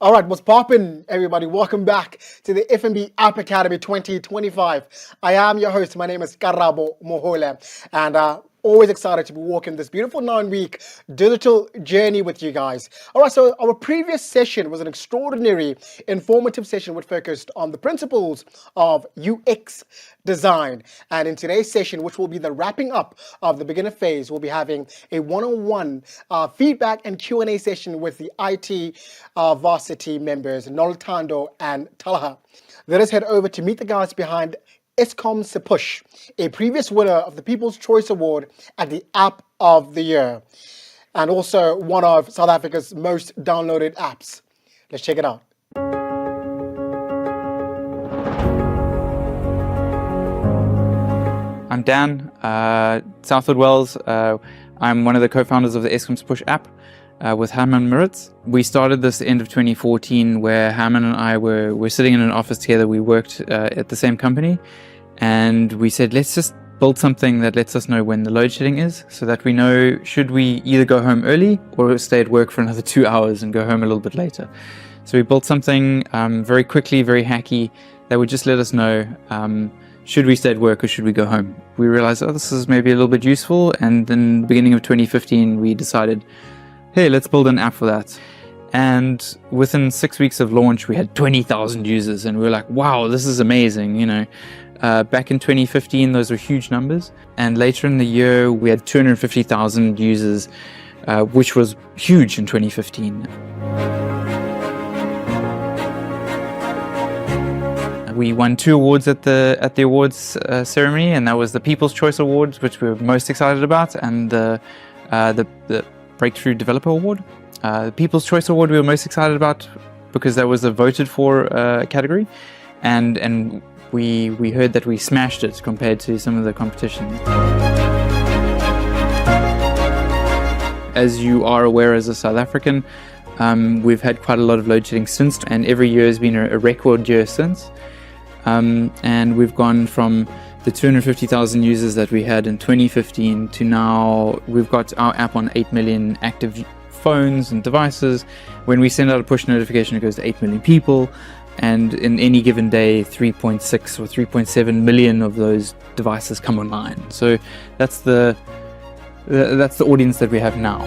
All right, what's poppin', everybody? Welcome back to the FNB App Academy 2025. I am your host. My name is Karabo Mohole, and always excited to be walking this beautiful 9-week digital journey with you guys. All right, so our previous session was an extraordinary, informative session which focused on the principles of UX design. And in today's session, which will be the wrapping up of the beginner phase, we'll be having a one-on-one feedback and Q&A session with the IT varsity members, Noltando and Talaha. Let us head over to meet the guys behind EskomSePush, a previous winner of the People's Choice Award at the App of the Year, and also one of South Africa's most downloaded apps. Let's check it out. I'm Dan, Southwood Wells. I'm one of the co-founders of the EskomSePush app with Herman Muritz. We started this end of 2014 where Herman and I were sitting in an office together. We worked at the same company, and we said, let's just build something that lets us know when the load shedding is, so that we know should we either go home early or stay at work for another 2 hours and go home a little bit later. So we built something very quickly, very hacky, that would just let us know should we stay at work or should we go home. We realized, oh, this is maybe a little bit useful, and then the beginning of 2015 we decided, hey, let's build an app for that. And within 6 weeks of launch we had 20,000 users, and we were like, wow, this is amazing, you know. Back in 2015 those were huge numbers, and later in the year we had 250,000 users, which was huge in 2015. We won 2 awards at the awards ceremony, and that was the People's Choice Awards, which we were most excited about, and the Breakthrough Developer Award. The People's Choice Award we were most excited about because that was a voted for category, and we heard that we smashed it compared to some of the competition. As you are aware as a South African, we've had quite a lot of load shedding since, and every year has been a record year since. And we've gone from the 250,000 users that we had in 2015 to now we've got our app on 8 million active phones and devices. When we send out a push notification, it goes to 8 million people, and in any given day 3.6 or 3.7 million of those devices come online. So that's the audience that we have now.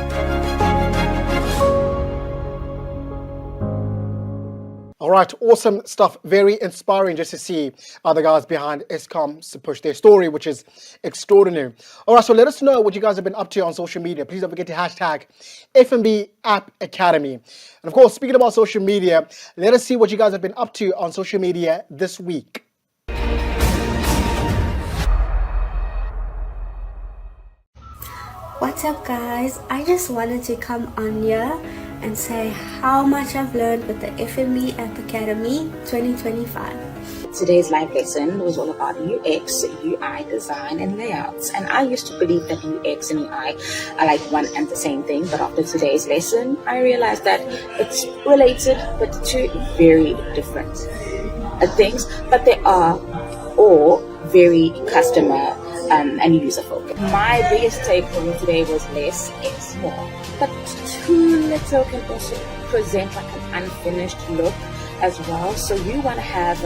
All right, awesome stuff. Very inspiring just to see the guys behind EskomSePush, their story, which is extraordinary. All right, so let us know what you guys have been up to on social media. Please don't forget to hashtag FNB App Academy. And of course, speaking about social media, let us see what you guys have been up to on social media this week. What's up, guys? I just wanted to come on here and say how much I've learned with the FNB App Academy 2025. Today's live lesson was all about UX, UI design and layouts, and I used to believe that UX and UI are like one and the same thing, but after today's lesson I realized that it's related but two very different things, but they are all very customer and user focused. My biggest take home today was less is more, but too little can also present like an unfinished look as well, so you want to have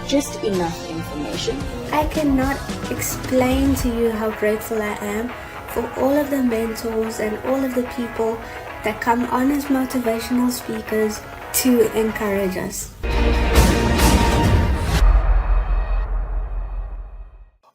just enough information. I cannot explain to you how grateful I am for all of the mentors and all of the people that come on as motivational speakers to encourage us.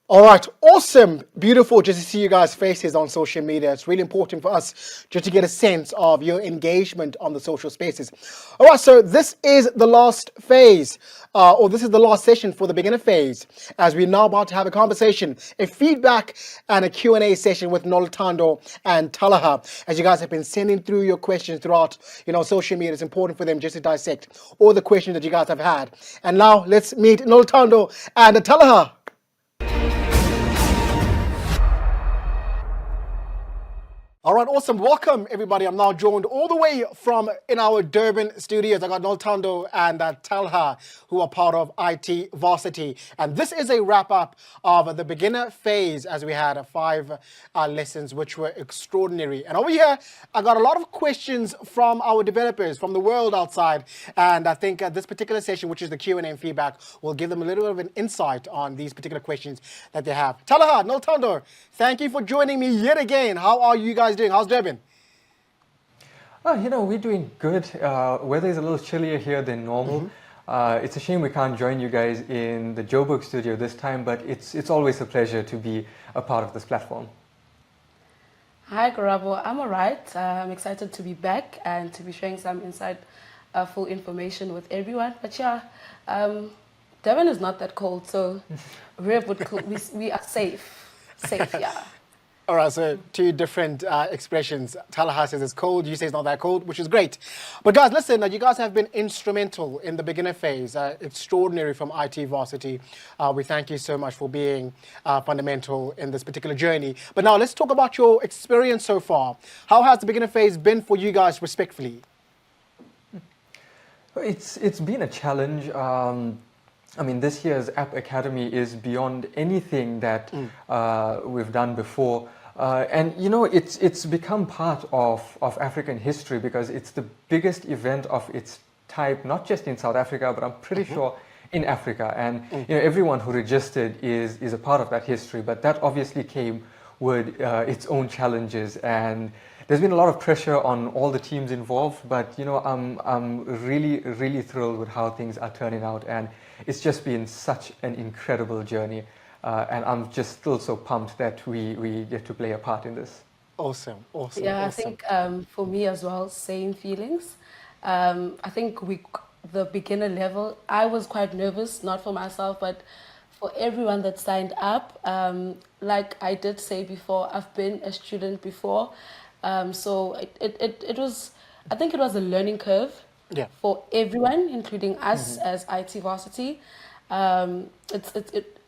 All right, awesome, beautiful just to see you guys' faces on social media. It's really important for us just to get a sense of your engagement on the social spaces. All right, so this is the last phase, or this is the last session for the beginner phase, as we're now about to have a conversation, a feedback and a Q&A session with Noltando and Talaha. As you guys have been sending through your questions throughout, social media, it's important for them just to dissect all the questions that you guys have had. And now let's meet Noltando and Talaha. All right, awesome. Welcome, everybody. I'm now joined all the way from in our Durban studios. I got Noltando and Talha, who are part of IT Varsity. And this is a wrap-up of the beginner phase, as we had 5 lessons, which were extraordinary. And over here, I got a lot of questions from our developers, from the world outside. And I think this particular session, which is the Q&A and feedback, will give them a little bit of an insight on these particular questions that they have. Talha, Noltando, thank you for joining me yet again. How are you guys doing? How's Durban? We're doing good. Weather is a little chillier here than normal. It's a shame we can't join you guys in the Joburg studio this time, but it's always a pleasure to be a part of this platform. Hi, Karabo. I'm all right. I'm excited to be back and to be sharing some full information with everyone. But yeah, Durban is not that cold, so we are safe. Safe, yeah. All right, so 2 different expressions. Talha says it's cold, you say it's not that cold, which is great. But guys, listen, you guys have been instrumental in the beginner phase. Extraordinary from IT Varsity. We thank you so much for being fundamental in this particular journey. But now let's talk about your experience so far. How has the beginner phase been for you guys, respectfully? It's been a challenge. This year's App Academy is beyond anything that we've done before. It's become part of African history because it's the biggest event of its type, not just in South Africa, but I'm pretty sure in Africa. And everyone who registered is a part of that history. But that obviously came with its own challenges. And there's been a lot of pressure on all the teams involved. But, I'm really, really thrilled with how things are turning out. And it's just been such an incredible journey. And I'm just still so pumped that we get to play a part in this. Awesome. Yeah, awesome. I think for me as well, same feelings. I think the beginner level, I was quite nervous, not for myself, but for everyone that signed up. Like I did say before, I've been a student before. So it was, I think it was a learning curve for everyone, including us as IT Varsity.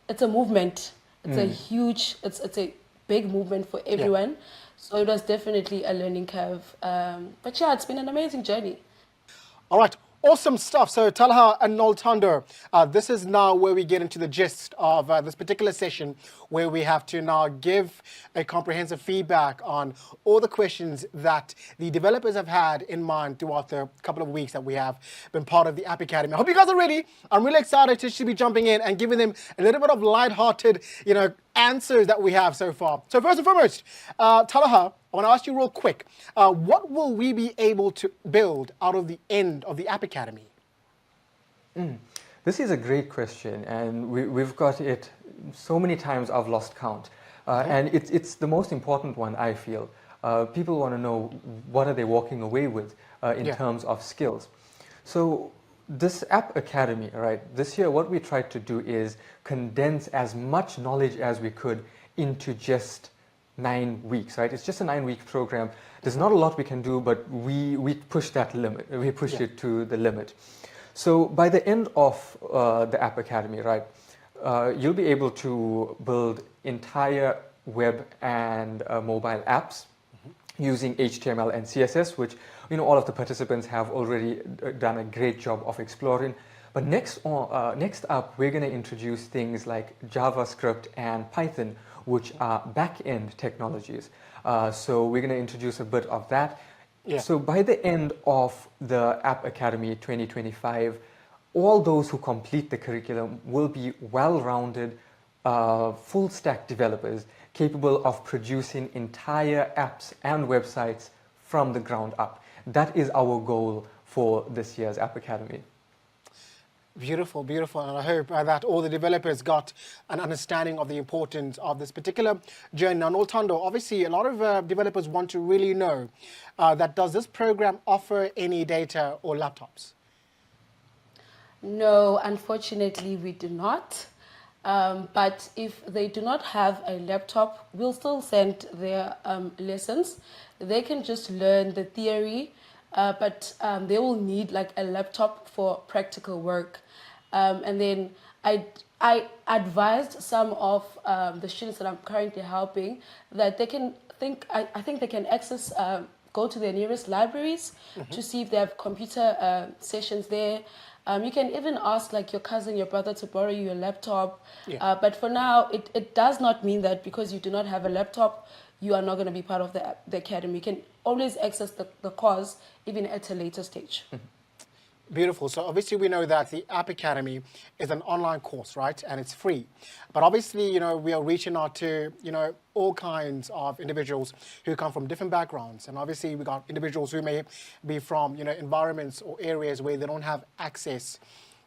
It's a movement. It's a huge, it's a big movement for everyone. So it was definitely a learning curve. But yeah, it's been an amazing journey. All right. Awesome stuff. So Talha and Noltando, this is now where we get into the gist of this particular session, where we have to now give a comprehensive feedback on all the questions that the developers have had in mind throughout the couple of weeks that we have been part of the App Academy. I hope you guys are ready. I'm really excited to be jumping in and giving them a little bit of lighthearted, answers that we have so far. So first and foremost, Talha, I want to ask you real quick, what will we be able to build out of the end of the App Academy? This is a great question, and we've got it so many times I've lost count. And it's the most important one, I feel. People want to know what are they walking away with in terms of skills. So this App Academy, right, this year what we tried to do is condense as much knowledge as we could into just 9 weeks, right? It's just a 9-week program. There's not a lot we can do, but we pushed that limit. We pushed it to the limit. So by the end of the App Academy, right, you'll be able to build entire web and mobile apps using HTML and CSS, which all of the participants have already done a great job of exploring. But next up, we're going to introduce things like JavaScript and Python, which are back-end technologies. So we're going to introduce a bit of that. So by the end of the App Academy 2025, all those who complete the curriculum will be well-rounded, full-stack developers capable of producing entire apps and websites from the ground up. That is our goal for this year's App Academy. Beautiful, beautiful. And I hope that all the developers got an understanding of the importance of this particular journey. Now, Noltando, obviously, a lot of developers want to really know that does this program offer any data or laptops? No, unfortunately, we do not. But if they do not have a laptop, we'll still send their lessons. They can just learn the theory, but they will need like a laptop for practical work. And then I advised some of the students that I'm currently helping that they can I think they can access, go to their nearest libraries to see if they have computer sessions there. You can even ask like your cousin, your brother to borrow you a laptop. But for now, it does not mean that because you do not have a laptop, you are not going to be part of the academy. You can always access the course even at a later stage. Beautiful. So obviously we know that the App Academy is an online course, right? And it's free. But obviously, you know, we are reaching out to, you know, all kinds of individuals who come from different backgrounds. And obviously we got individuals who may be from, you know, environments or areas where they don't have access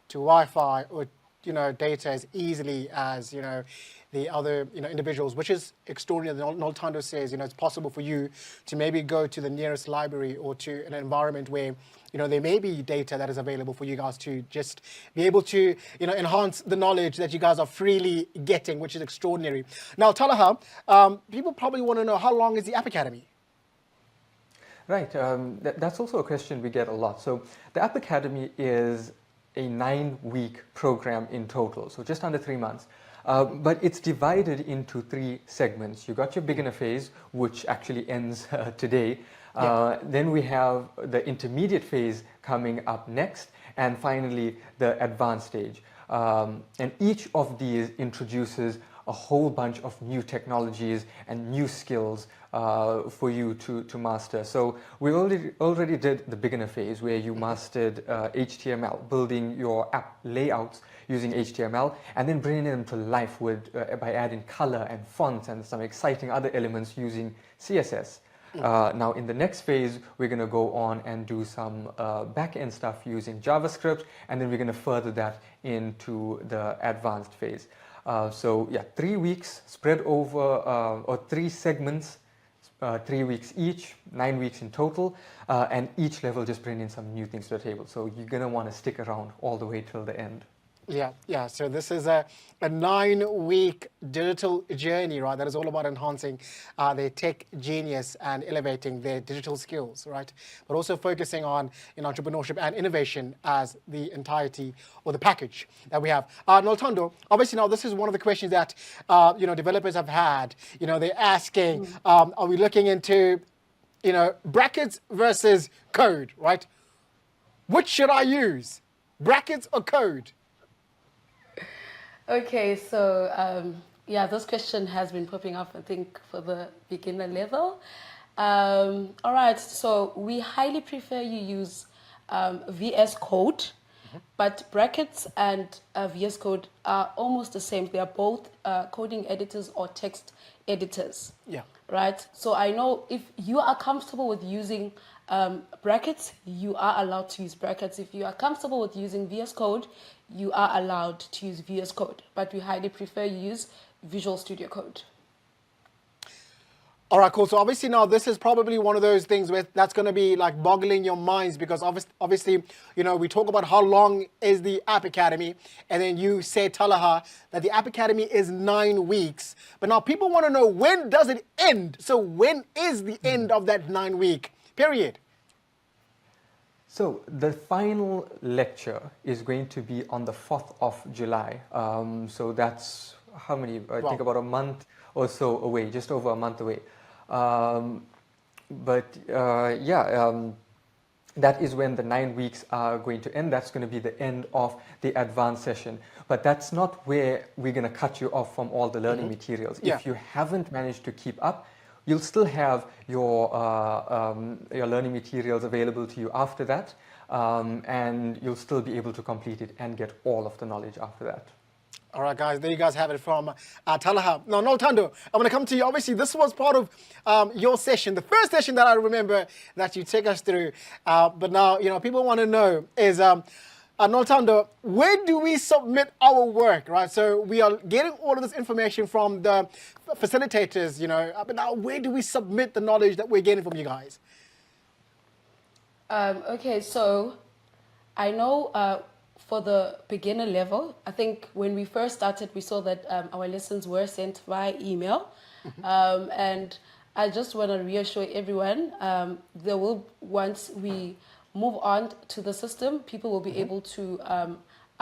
to Wi-Fi or, you know, data as easily as, you know, the other, you know, individuals, which is extraordinary. Noltando says, you know, it's possible for you to maybe go to the nearest library or to an environment where, you know, there may be data that is available for you guys to just be able to, you know, enhance the knowledge that you guys are freely getting, which is extraordinary. Now, Talaha, people probably want to know, how long is the App Academy? Right, that's also a question we get a lot. So the App Academy is a 9-week program in total, so just under 3 months. But it's divided into 3 segments. You got your beginner phase, which actually ends today. Then we have the intermediate phase coming up next, and finally the advanced stage. And each of these introduces a whole bunch of new technologies and new skills for you to master. So we already did the beginner phase where you mastered HTML, building your app layouts using HTML, and then bringing them to life with by adding color and fonts and some exciting other elements using CSS. Now in the next phase, we're going to go on and do some back-end stuff using JavaScript, and then we're going to further that into the advanced phase. So yeah, 3 weeks spread over, or 3 segments, 3 weeks each, 9 weeks in total, and each level just bring in some new things to the table. So you're going to want to stick around all the way till the end. Yeah. So this is a 9-week digital journey, right? That is all about enhancing their tech genius and elevating their digital skills, right? But also focusing on entrepreneurship and innovation as the entirety or the package that we have. Noltando, obviously now this is one of the questions that developers have had. You know, they're asking, are we looking into brackets versus code, right? Which should I use, brackets or code? Okay, so this question has been popping up, I think, for the beginner level. All right, so we highly prefer you use VS Code, but brackets and VS Code are almost the same. They are both coding editors or text editors. Yeah. Right? So I know if you are comfortable with using brackets, you are allowed to use brackets. If you are comfortable with using VS Code, you are allowed to use VS Code, but we highly prefer you use Visual Studio Code. All right, cool. So obviously now this is probably one of those things where that's going to be like boggling your minds, because obviously, we talk about how long is the App Academy, and then you say, Talaha, that the App Academy is 9 weeks. But now people want to know, when does it end? So when is the end of that 9-week period? So the final lecture is going to be on the 4th of July. So that's how many? I think about a month or so away, just over a month away. That is when the 9 weeks are going to end. That's going to be the end of the advanced session. But that's not where we're going to cut you off from all the learning materials. Yeah. If you haven't managed to keep up, you'll still have your learning materials available to you after that, and you'll still be able to complete it and get all of the knowledge after that. All right, guys, there you guys have it from Talaha. Now, Noltando, I'm going to come to you. Obviously, this was part of your session, the first session that I remember that you take us through. But now, people want to know is, Noltando, where do we submit our work, right? So we are getting all of this information from the facilitators, but now where do we submit the knowledge that we're getting from you guys? Okay, so I know for the beginner level, I think when we first started, we saw that our lessons were sent via email. And I just want to reassure everyone, once we move on to the system, people will be able to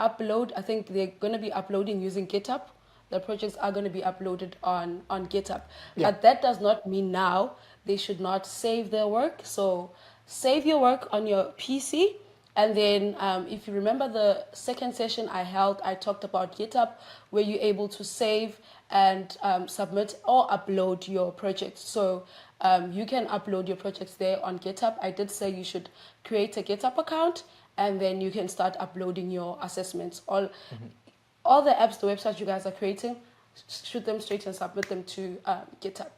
upload. I think they're going to be uploading using GitHub the projects are going to be uploaded on GitHub. Yeah. But that does not mean now they should not save their work. So save your work on your PC. And then if you remember the second session I held, I talked about GitHub, where you're able to save and submit or upload your projects. So you can upload your projects there on GitHub. I did say you should create a GitHub account, and then you can start uploading your assessments. All the apps, the websites you guys are creating, shoot them straight and submit them to GitHub.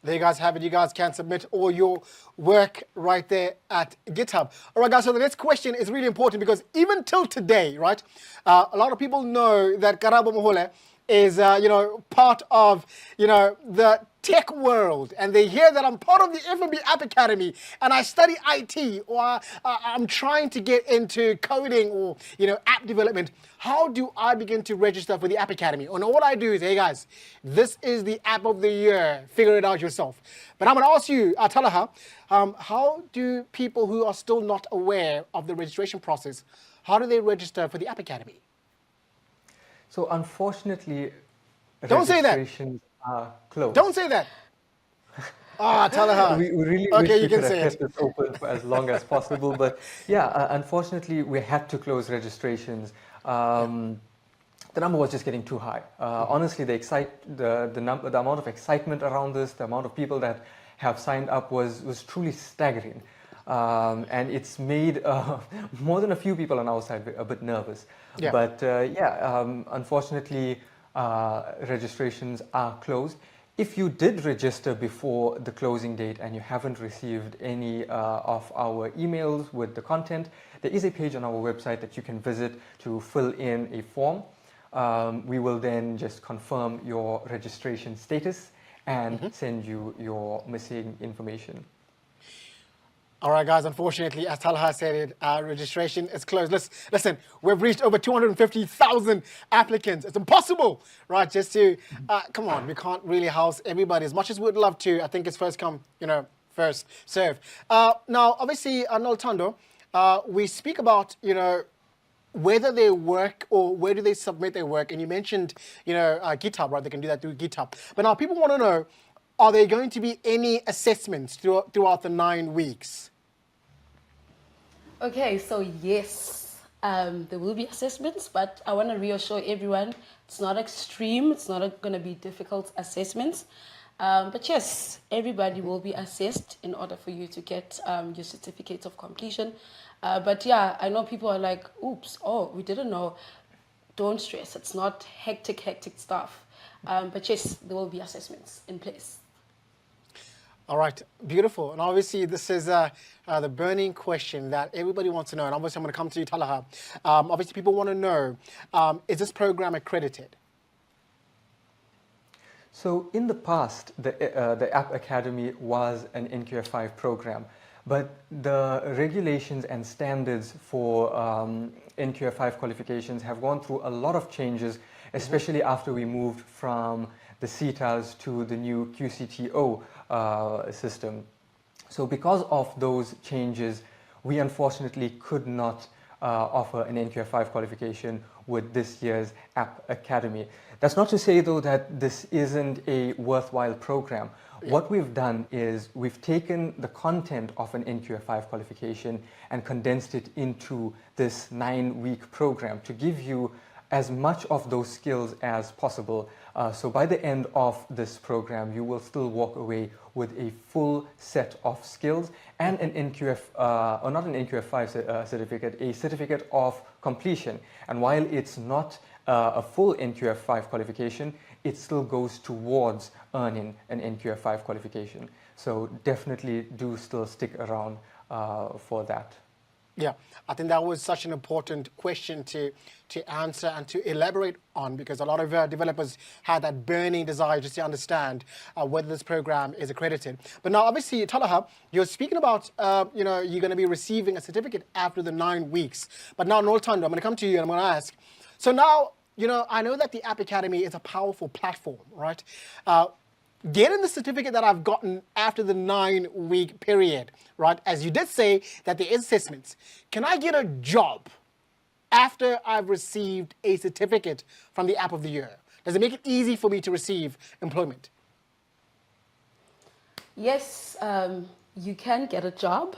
There you guys have it. You guys can submit all your work right there at GitHub. All right, guys, so the next question is really important because even till today, right, a lot of people know that Karabo Mohole is, part of, the tech world. And they hear that I'm part of the FNB App Academy and I study IT, or I'm trying to get into coding or, app development. How do I begin to register for the App Academy? And all I do is, hey guys, this is the app of the year. Figure it out yourself. But I'm going to ask you, Talaha, how do people who are still not aware of the registration process, how do they register for the App Academy? So unfortunately, Don't say that. registrations are closed. Don't say that. Talaha. We really Okay, wish you we can could say have it. kept it open for as long as possible, but yeah, unfortunately, we had to close registrations. The number was just getting too high. Honestly, the amount of excitement around this, the amount of people that have signed up was truly staggering. And it's made more than a few people on our side a bit nervous. Yeah. But unfortunately, registrations are closed. If you did register before the closing date and you haven't received any of our emails with the content, there is a page on our website that you can visit to fill in a form. We will then just confirm your registration status and send you your missing information. All right, guys, unfortunately, as Talha said, registration is closed. Listen, we've reached over 250,000 applicants. It's impossible, right, just to, come on, we can't really house everybody as much as we'd love to. I think it's first come, first serve. Now, obviously, Noltando, we speak about, whether they work or where do they submit their work. And you mentioned, GitHub, right? They can do that through GitHub. But now people want to know, are there going to be any assessments throughout the 9 weeks? Okay, so yes, there will be assessments, but I want to reassure everyone it's not extreme. It's not going to be difficult assessments. But yes, everybody will be assessed in order for you to get your certificate of completion. But yeah, I know people are like, oops, we didn't know. Don't stress. It's not hectic stuff. But yes, there will be assessments in place. All right, beautiful. And obviously, this is the burning question that everybody wants to know. And obviously, I'm going to come to you, Talaha. Obviously, people want to know, is this program accredited? So in the past, the App Academy was an NQF5 program, but the regulations and standards for NQF5 qualifications have gone through a lot of changes, especially after we moved from the CETAs to the new QCTO system. So because of those changes, we unfortunately could not offer an NQF5 qualification with this year's App Academy. That's not to say, though, that this isn't a worthwhile program. Yeah. What we've done is we've taken the content of an NQF5 qualification and condensed it into this 9-week program to give you as much of those skills as possible. So by the end of this program, you will still walk away with a full set of skills and an NQF, or not an NQF5 certificate, a certificate of completion. And while it's not a full NQF5 qualification, it still goes towards earning an NQF5 qualification. So definitely do still stick around for that. Yeah, I think that was such an important question to answer and to elaborate on, because a lot of developers had that burning desire just to understand whether this program is accredited. But now, obviously, Talaha, you're speaking about, you're going to be receiving a certificate after the 9 weeks. But now, Noltando, I'm going to come to you and I'm going to ask. So now, I know that the App Academy is a powerful platform, right? Getting the certificate that I've gotten after the 9-week period, right? As you did say that there is assessments. Can I get a job after I've received a certificate from the App of the Year? Does it make it easy for me to receive employment? Yes, you can get a job,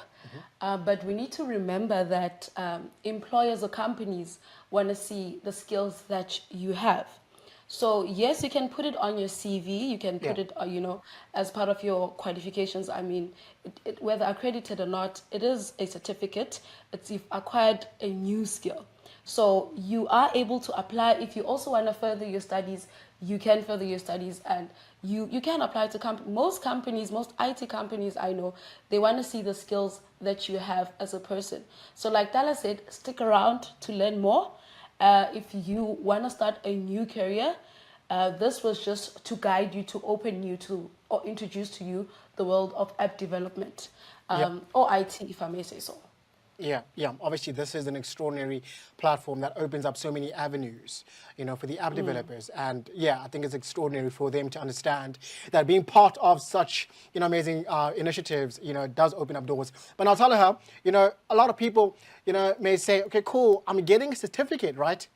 but we need to remember that employers or companies want to see the skills that you have. So yes, you can put it on your CV. You can put Yeah. it, as part of your qualifications. I mean, whether accredited or not, it is a certificate. It's you've acquired a new skill. So you are able to apply. If you also want to further your studies, you can further your studies, and you can apply to most companies, most IT companies I know, they want to see the skills that you have as a person. So like Dala said, stick around to learn more. If you want to start a new career, this was just to guide you, to open you to, or introduce to you the world of app development, or IT, if I may say so. Yeah, yeah. Obviously, this is an extraordinary platform that opens up so many avenues, for the app developers. And yeah, I think it's extraordinary for them to understand that being part of such, amazing initiatives, does open up doors. But now, tell her, a lot of people, may say, okay, cool, I'm getting a certificate, right?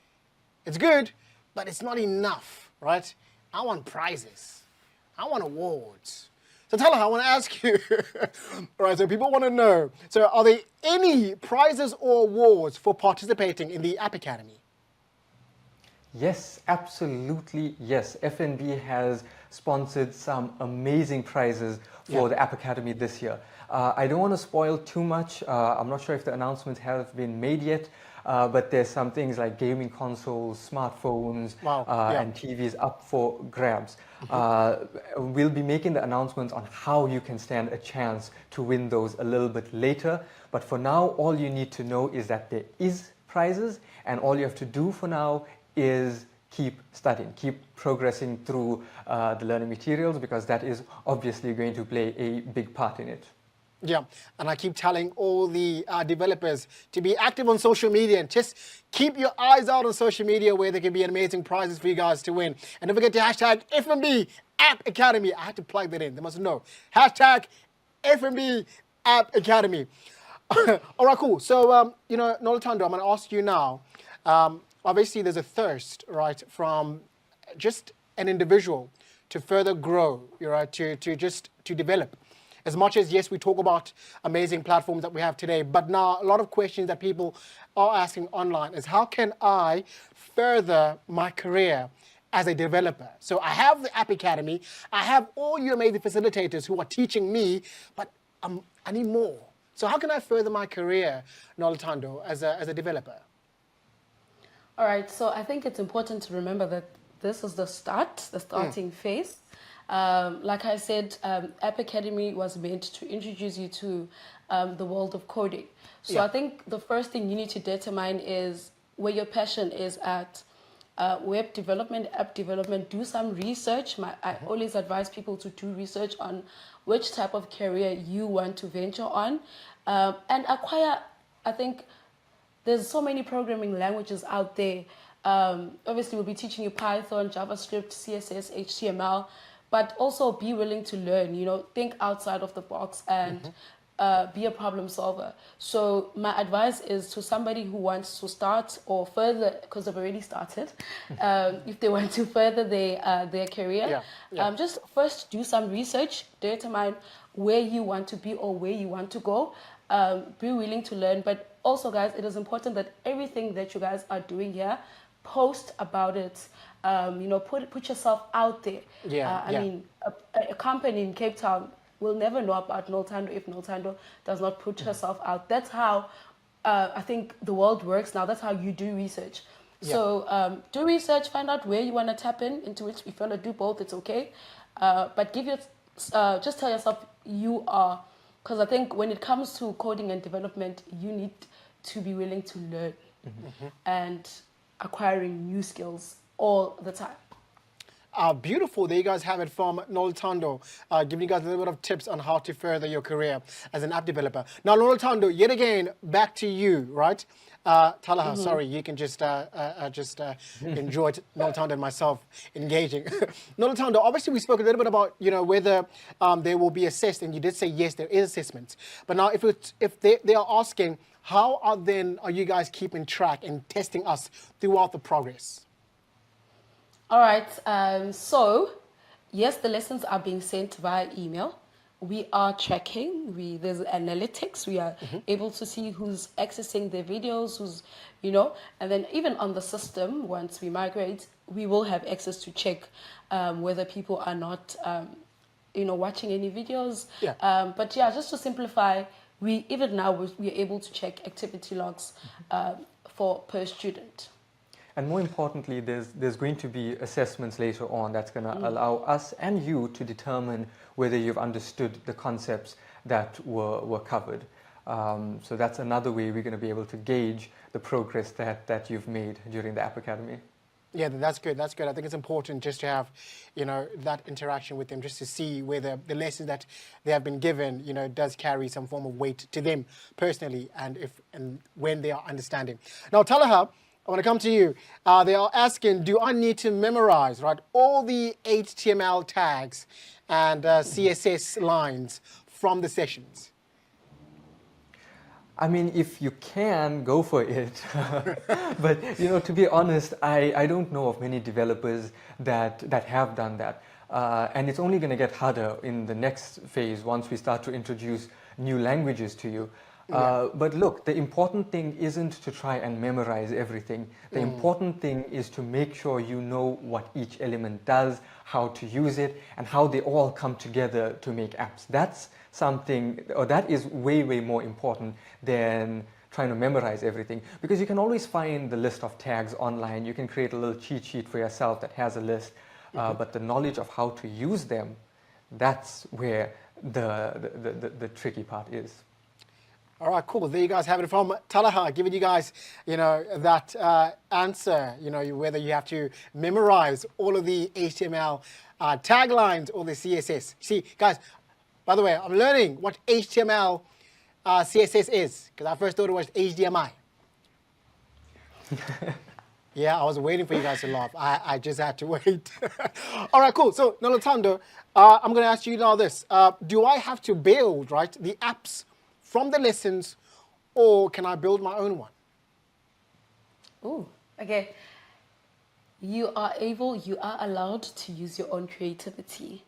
It's good, but it's not enough, right? I want prizes. I want awards. So tell her, I want to ask you, all right, so people want to know, so are there any prizes or awards for participating in the App Academy? Yes, absolutely yes. FNB has sponsored some amazing prizes for the App Academy this year. I don't want to spoil too much. I'm not sure if the announcements have been made yet, but there's some things like gaming consoles, smartphones, and TVs up for grabs. We'll be making the announcements on how you can stand a chance to win those a little bit later. But for now, all you need to know is that there is prizes, and all you have to do for now is keep studying, keep progressing through the learning materials, because that is obviously going to play a big part in it. Yeah, and I keep telling all the developers to be active on social media and just keep your eyes out on social media where there can be amazing prizes for you guys to win. And don't forget to hashtag FNB App Academy. I had to plug that in. They must know. Hashtag FNB App Academy. All right, cool. So, Nolutando, I'm going to ask you now. Obviously, there's a thirst, right, from just an individual to further grow, right, to develop. As much as, yes, we talk about amazing platforms that we have today, but now a lot of questions that people are asking online is, how can I further my career as a developer? So I have the App Academy, I have all you amazing facilitators who are teaching me, but I need more. So how can I further my career, Nolutando, as a developer? All right, so I think it's important to remember that this is the starting phase. Like I said, App Academy was meant to introduce you to the world of coding. So I think the first thing you need to determine is where your passion is at. Web development, app development, do some research. I always advise people to do research on which type of career you want to venture on, and acquire, I think, there's so many programming languages out there. Obviously, we'll be teaching you Python, JavaScript, CSS, HTML, but also be willing to learn, think outside of the box and be a problem solver. So my advice is to somebody who wants to start or further, because they've already started, if they want to further their career, just first do some research, determine where you want to be or where you want to go, be willing to learn. But also, guys, it is important that everything that you guys are doing here, post about it. Put yourself out there. I mean, a company in Cape Town will never know about Nolutando if Nolutando does not put herself out. That's how I think the world works now. That's how you do research. So do research, find out where you want to tap into which. If you want to do both, it's okay. But just tell yourself you are, because I think when it comes to coding and development, you need to be willing to learn and acquiring new skills all the time. Beautiful. There you guys have it from Nolutando, giving you guys a little bit of tips on how to further your career as an app developer. Now, Nolutando, yet again, back to you, right? Talaha, sorry, you can just enjoy it, Nolutando and myself engaging. Nolutando, obviously we spoke a little bit about, whether there will be assessed, and you did say yes, there is assessments. But now if they are asking, how are you guys keeping track and testing us throughout the progress? All right. So, yes, the lessons are being sent via email. We are tracking. There's analytics. We are able to see who's accessing their videos, and then even on the system, once we migrate, we will have access to check whether people are not, watching any videos. Yeah. But yeah, just to simplify, even now we're able to check activity logs for per student. And more importantly, there's going to be assessments later on that's going to allow us and you to determine whether you've understood the concepts that were covered. So that's another way we're going to be able to gauge the progress that you've made during the App Academy. Yeah, that's good. That's good. I think it's important just to have, that interaction with them, just to see whether the lessons that they have been given, does carry some form of weight to them personally, and when they are understanding. Now, Talaha, I want to come to you. They are asking, do I need to memorize, right, all the HTML tags and CSS lines from the sessions? I mean, if you can, go for it. But, to be honest, I don't know of many developers that have done that. And it's only going to get harder in the next phase once we start to introduce new languages to you. But look, the important thing isn't to try and memorize everything. The important thing is to make sure you know what each element does, how to use it, and how they all come together to make apps. That's something, or that is way, way more important than trying to memorize everything, because you can always find the list of tags online. You can create a little cheat sheet for yourself that has a list, but the knowledge of how to use them, that's where the tricky part is. All right, cool. There you guys have it from Talaha, giving you guys, that answer, whether you have to memorize all of the HTML taglines or the CSS. See, guys, by the way, I'm learning what HTML CSS is, because I first thought it was HDMI. Yeah, I was waiting for you guys to laugh. I just had to wait. All right, cool. So, Nolotando, I'm going to ask you now this. Do I have to build, right, the apps from the lessons, or can I build my own one? Oh, okay. You are allowed to use your own creativity.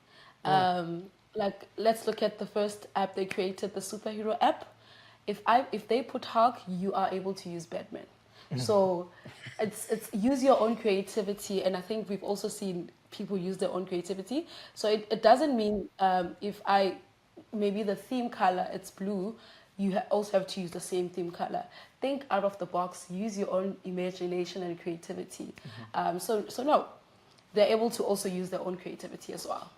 Like, let's look at the first app they created, the superhero app. If they put Hulk, you are able to use Batman. So it's use your own creativity, and I think we've also seen people use their own creativity. So it doesn't mean maybe the theme color, it's blue, you also have to use the same theme color. Think out of the box, use your own imagination and creativity. So no, they're able to also use their own creativity as well.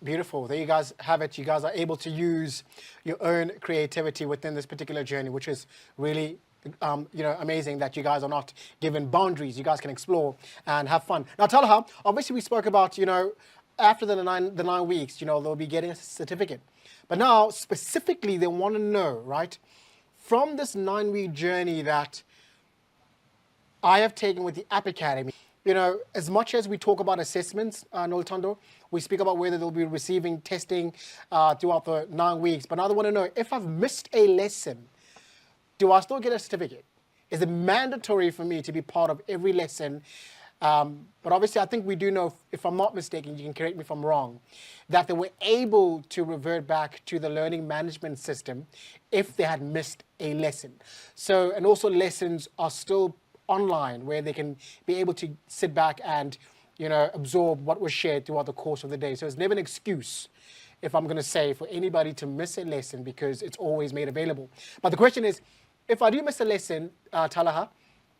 Beautiful. There you guys have it. You guys are able to use your own creativity within this particular journey, which is really amazing that you guys are not given boundaries. You guys can explore and have fun. Now, Talaha, obviously we spoke about, after the 9 weeks, they'll be getting a certificate. But now, specifically, they want to know, right, from this 9-week journey that I have taken with the App Academy, as much as we talk about assessments, Noltando, we speak about whether they'll be receiving testing throughout the 9 weeks. But now they want to know, if I've missed a lesson, do I still get a certificate? Is it mandatory for me to be part of every lesson? But obviously, I think we do know, if I'm not mistaken, you can correct me if I'm wrong, that they were able to revert back to the learning management system if they had missed a lesson. So, and also lessons are still online, where they can be able to sit back and, absorb what was shared throughout the course of the day. So it's never an excuse, if I'm going to say, for anybody to miss a lesson, because it's always made available. But the question is, if I do miss a lesson, Talaha,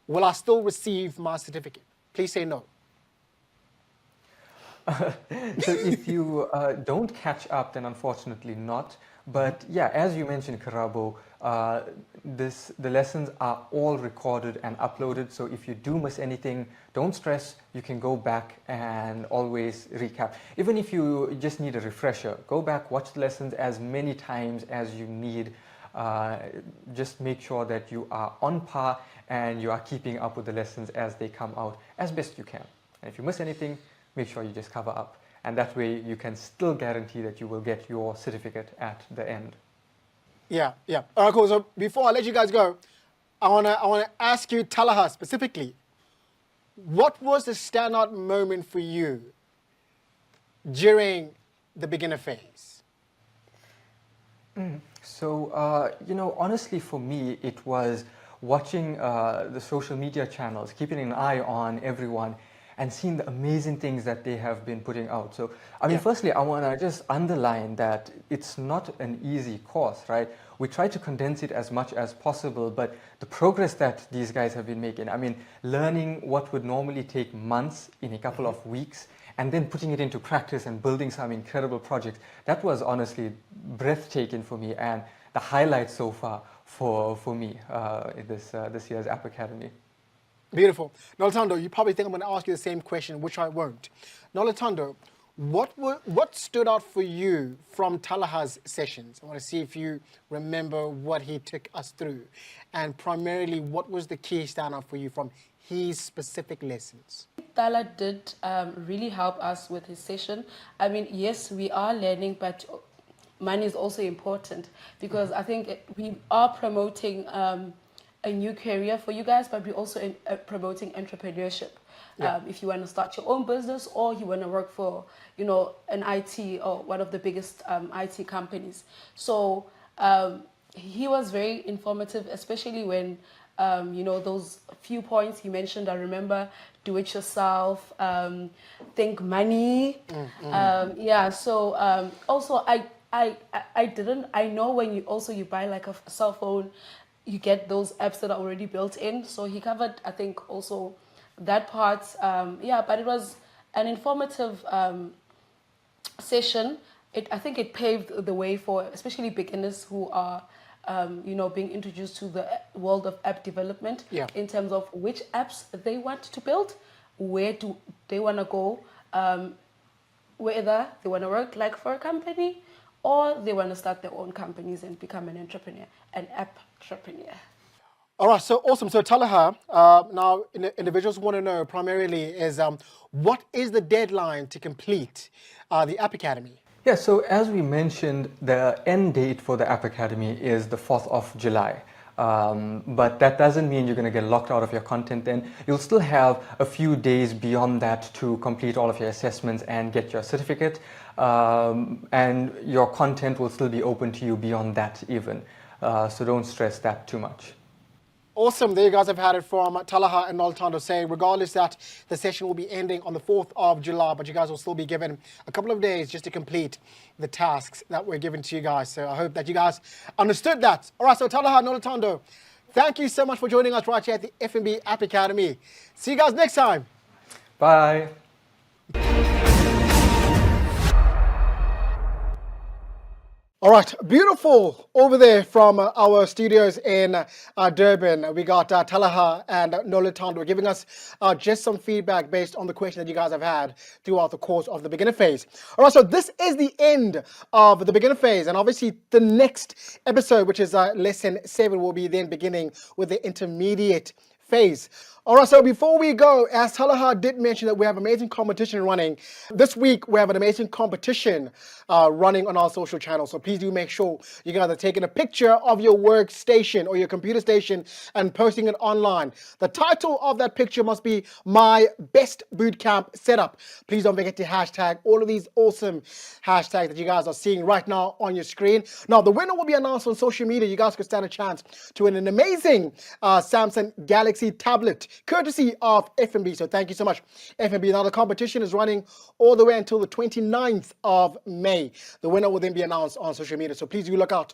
will I still receive my certificate? Please say no. So if you don't catch up, then unfortunately not. But yeah, as you mentioned, Karabo, the lessons are all recorded and uploaded. So if you do miss anything, don't stress. You can go back and always recap. Even if you just need a refresher, go back, watch the lessons as many times as you need. Just make sure that you are on par and you are keeping up with the lessons as they come out as best you can. And if you miss anything, make sure you just cover up. And that way you can still guarantee that you will get your certificate at the end. Yeah. All right, cool. So before I let you guys go, I wanna ask you, Talaha, specifically, what was the standout moment for you during the beginner phase? So, honestly, for me, it was watching the social media channels, keeping an eye on everyone, and seeing the amazing things that they have been putting out. So, firstly, I want to just underline that it's not an easy course, right? We try to condense it as much as possible, but the progress that these guys have been making, learning what would normally take months in a couple of weeks, and then putting it into practice and building some incredible projects, that was honestly breathtaking for me and the highlight so far for me in this year's App Academy. Beautiful. Nolatondo, you probably think I'm going to ask you the same question, which I won't. Nolatondo, what stood out for you from Talaha's sessions? I want to see if you remember what he took us through. And primarily, what was the key standout for you from his specific lessons? Tala did really help us with his session. Yes, we are learning, but money is also important, because I think we are promoting a new career for you guys, but we're also promoting entrepreneurship. Yeah. If you want to start your own business, or you want to work for, an IT or one of the biggest IT companies. So he was very informative, especially when, those few points he mentioned. I remember, do it yourself, think money. So also I know when you buy like a cell phone, you get those apps that are already built in. So he covered, I think, also that part. But it was an informative session. I think it paved the way for especially beginners who are, being introduced to the world of app development, in terms of which apps they want to build, where do they want to go, whether they want to work like for a company, or they want to start their own companies and become an entrepreneur, an app entrepreneur. All right, so awesome. So Talaha, now individuals want to know primarily is what is the deadline to complete the App Academy? Yeah, so as we mentioned, the end date for the App Academy is the 4th of July. But that doesn't mean you're going to get locked out of your content then. You'll still have a few days beyond that to complete all of your assessments and get your certificate. And your content will still be open to you beyond that even. So don't stress that too much. Awesome. There you guys have had it from Talaha and Nolatondo saying, regardless that the session will be ending on the 4th of July, but you guys will still be given a couple of days just to complete the tasks that were given to you guys. So I hope that you guys understood that. All right, so Talaha and Nolatondo, thank you so much for joining us right here at the FNB App Academy. See you guys next time. Bye. All right, beautiful over there from our studios in Durban. We got Talaha and Nolatondo giving us just some feedback based on the question that you guys have had throughout the course of the beginner phase. All right, so this is the end of the beginner phase, and obviously the next episode, which is lesson 7, will be then beginning with the intermediate phase. All right, so before we go, as Talaha did mention that we have amazing competition running. This week, we have an amazing competition running on our social channels. So please do make sure you guys are taking a picture of your workstation or your computer station and posting it online. The title of that picture must be My Best Bootcamp Setup. Please don't forget to hashtag all of these awesome hashtags that you guys are seeing right now on your screen. Now, the winner will be announced on social media. You guys could stand a chance to win an amazing Samsung Galaxy tablet, courtesy of FNB. So thank you so much, FNB. Now the competition is running all the way until the 29th of May. The winner will then be announced on social media. So please do look out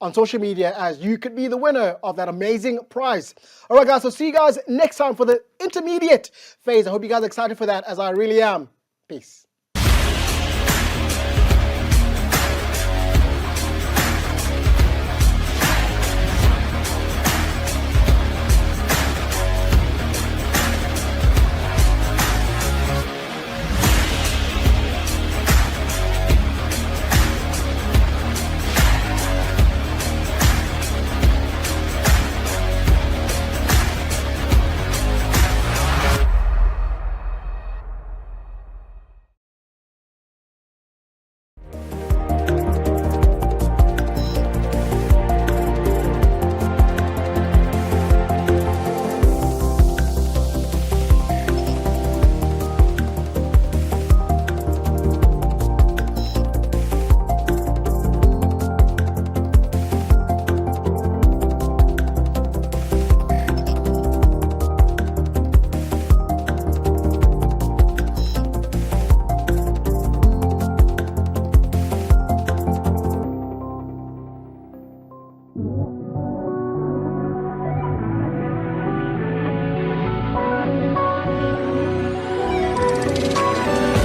on social media as you could be the winner of that amazing prize. All right, guys. So see you guys next time for the intermediate phase. I hope you guys are excited for that, as I really am. Peace. Bye.